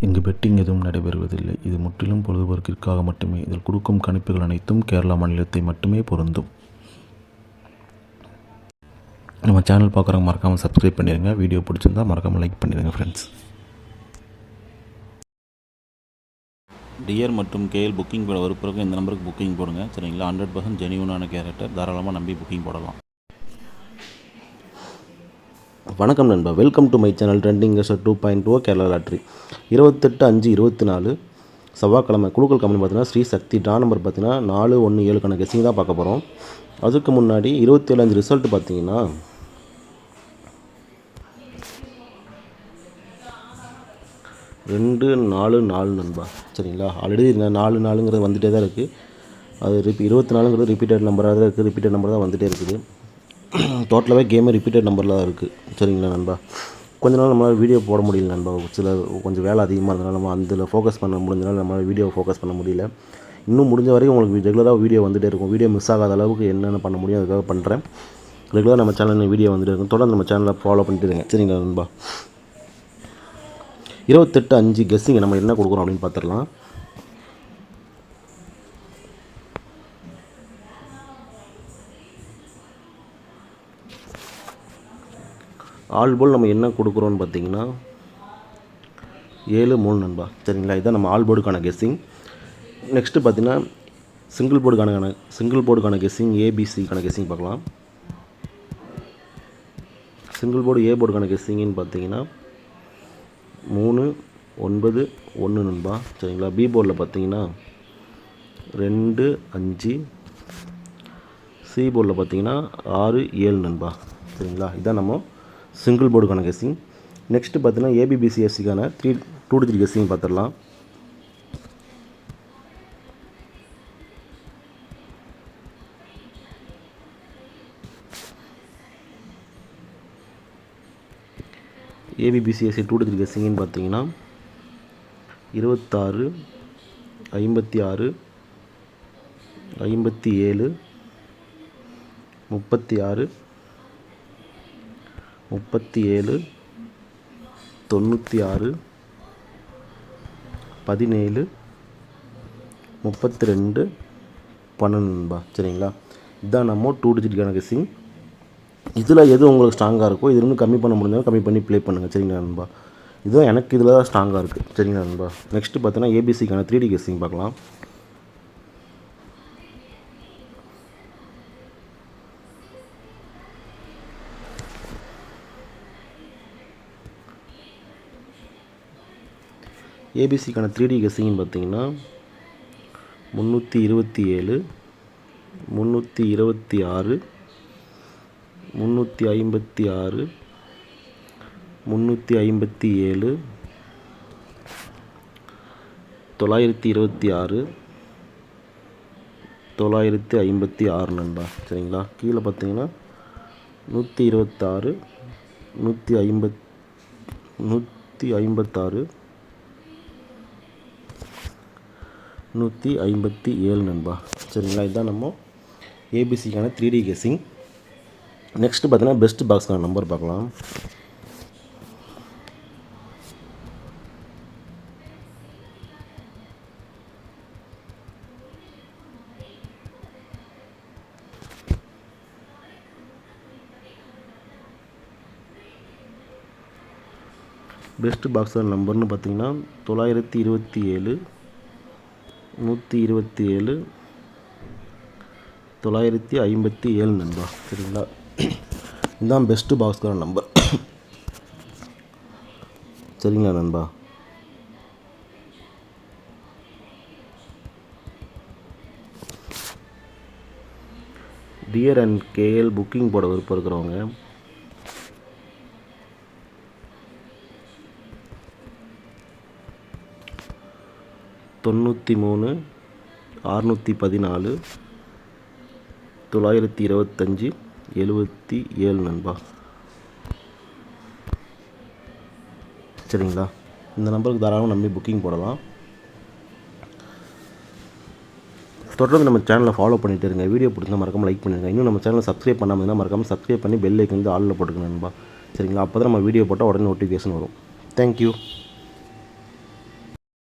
இங்கு பெட்டிங் எதுவும் நடைபெறுவதில்லை. இது முற்றிலும் பொழுதுபோக்கிற்காக மட்டுமே. இதில் கொடுக்கும் கணிப்புகள் அனைத்தும் கேரளா மாநிலத்தை மட்டுமே பொருந்தும். நம்ம சேனல் பார்க்குறவங்க மறக்காமல் சப்ஸ்கிரைப் பண்ணிடுங்க. வீடியோ பிடிச்சிருந்தா மறக்காமல் லைக் பண்ணிடுங்க ஃப்ரெண்ட்ஸ். டியர் மற்றும் கேஎல் புக்கிங் போட பிறகு இந்த நம்பருக்கு புக்கிங் போடுங்க. சரிங்களா? 100% ஜெனியூனான கேரக்டர். தாராளமாக நம்பி புக்கிங் போடலாம். வணக்கம் நண்பா, welcome to my channel trending 2.0 Kerala lottery. 28/5/24 செவ்வாய்க்கிழமை குழுக்கள் கம்பெனி பார்த்தீங்கன்னா ஸ்ரீ சக்தி. ட்ரா நம்பர் பார்த்தீங்கன்னா 417 கெஸிங் தான் பார்க்க போகிறோம். அதுக்கு முன்னாடி 27/5 ரிசல்ட் பார்த்தீங்கன்னா 2-4-4 நண்பா. சரிங்களா? ஆல்ரெடி 4-4ங்கிறது வந்துகிட்டே தான் இருக்குது. அது 24ங்கிறது ரிப்பீட்டட் நம்பராக தான் இருக்குது. ரிப்பீட்டட் நம்பர் தான் வந்துகிட்டே இருக்குது. டோட்டலாகவே கேமே ரிப்பீட்டட் நம்பரில் தான் இருக்குது. சரிங்களா நண்பா? கொஞ்ச நாள் நம்மளால் வீடியோ போட முடியல நண்பா. கொஞ்சம் வேலை அதிகமாக இருந்தனால நம்ம அதில் ஃபோக்கஸ் பண்ண முடிஞ்சனால நம்மளால் வீடியோ ஃபோக்கஸ் பண்ண முடியல. இன்னும் முடிஞ்ச வரைக்கும் உங்களுக்கு ரெகுலராக வீடியோ வந்துகிட்டே இருக்கும். வீடியோ மிஸ் ஆகாத அளவுக்கு என்னென்ன பண்ண முடியும் அதுக்காக பண்ணுறேன். ரெகுலராக நம்ம சேனலில் வீடியோ வந்துகிட்டே இருக்கும். தொடர்ந்து நம்ம சேனலை ஃபாலோ பண்ணிட்டு இருங்க. சரிங்களா நண்பா? 28/5 கெஸ்ஸிங் நம்ம என்ன கொடுக்குறோம் அப்படின்னு பார்த்துடலாம். ஆல் போல் நம்ம என்ன கொடுக்குறோன்னு பார்த்தீங்கன்னா 7-3 நண்பா. சரிங்களா? இதுதான் நம்ம ஆல் போர்டுக்கான கெஸ்ஸிங். நெக்ஸ்ட்டு பார்த்தீங்கன்னா சிங்கிள் போர்டுக்கான கெஸ்ஸிங், ஏபிசிக்கான கெஸ்ஸிங் பார்க்கலாம். சிங்கிள் போர்டு ஏ போர்டுக்கான கெஸ்ஸிங்னு பார்த்தீங்கன்னா 3-9-1 நண்பா. சரிங்களா? பி போர்டில் பார்த்தீங்கன்னா 2-5, சி போர்டில் பார்த்தீங்கன்னா 6-7 நண்பா. சரிங்களா? இதுதான் நம்ம சிங்கிள் போர்டுக்கான கெஸ்ஸிங். நெக்ஸ்ட்டு பார்த்தீங்கன்னா ஏபிபிசிஎஸ்சிக்கான 2-3 கெஸ்ஸிங் பார்த்துடலாம். ஏபிபிசிஎஸ்சி 2-3 கெஸ்ஸிங்னு பார்த்தீங்கன்னா 26, 56, 57, 36, 37, 96, 17, 32, 12 நண்பா. சரிங்களா? இதுதான் நம்ம 2-digitக்கான கெஸ்ஸிங். இதில் எது உங்களுக்கு ஸ்ட்ராங்காக இருக்கோ இது இன்னும் கம்மி பண்ண முடிஞ்சாலும் கம்மி பண்ணி ப்ளே பண்ணுங்கள். சரிங்களா நண்பா? இதுதான் எனக்கு இதில் தான் ஸ்ட்ராங்காக இருக்குது. சரிங்களா நண்பா? நெக்ஸ்ட்டு பார்த்தீங்கன்னா ஏபிசிக்கான 3D கெஸ்ஸிங் பார்க்கலாம். ஏபிசிக்கான 3D கெஸ்ஸிங்னு பார்த்தீங்கன்னா 327, 326, 356, 357, 926, 956 நண்பா. சரிங்களா? கீழே பார்த்தீங்கன்னா 126, 156, 157 நண்பா. சரிங்களா? இதுதான் நம்ம ஏபிசிக்கான 3D கெஸ்ஸிங். நெக்ஸ்ட்டு பார்த்தீங்கன்னா பெஸ்ட் பாக்ஸ்க்கான நம்பர் பார்க்கலாம். பெஸ்ட் பாக்ஸர் நம்பர்னு பார்த்தீங்கன்னா 927, 127, 957 நண்பா. சரிங்களா? இதுதான் பெஸ்ட்டு பாக்ஸ்க்கான நம்பர். சரிங்களா நண்பா? டியர் அண்ட் கேஎல் புக்கிங் போட விருப்பம் இருக்கிறவங்க 93 614 925 77 நண்பா. சரிங்களா? இந்த நம்பருக்கு தாராளமாக நம்பி புக்கிங் போடலாம். தொடர்ந்து நம்ம சேனலை ஃபாலோ பண்ணிகிட்டே இருங்க. வீடியோ பிடிச்சா மறக்காமல் லைக் பண்ணிடுங்க. இன்னும் நம்ம சேனலை சப்ஸ்கிரைப் பண்ணாமல் இருந்தால் மறக்காமல் சப்ஸ்கிரைப் பண்ணி பெல் ஐக்கன் வந்து ஆலில் போட்டுக்கணும் நண்பா. சரிங்களா? அப்போ தான் நம்ம வீடியோ போட்டால் உடனே நோட்டிஃபிகேஷன் வரும். தேங்க்யூ.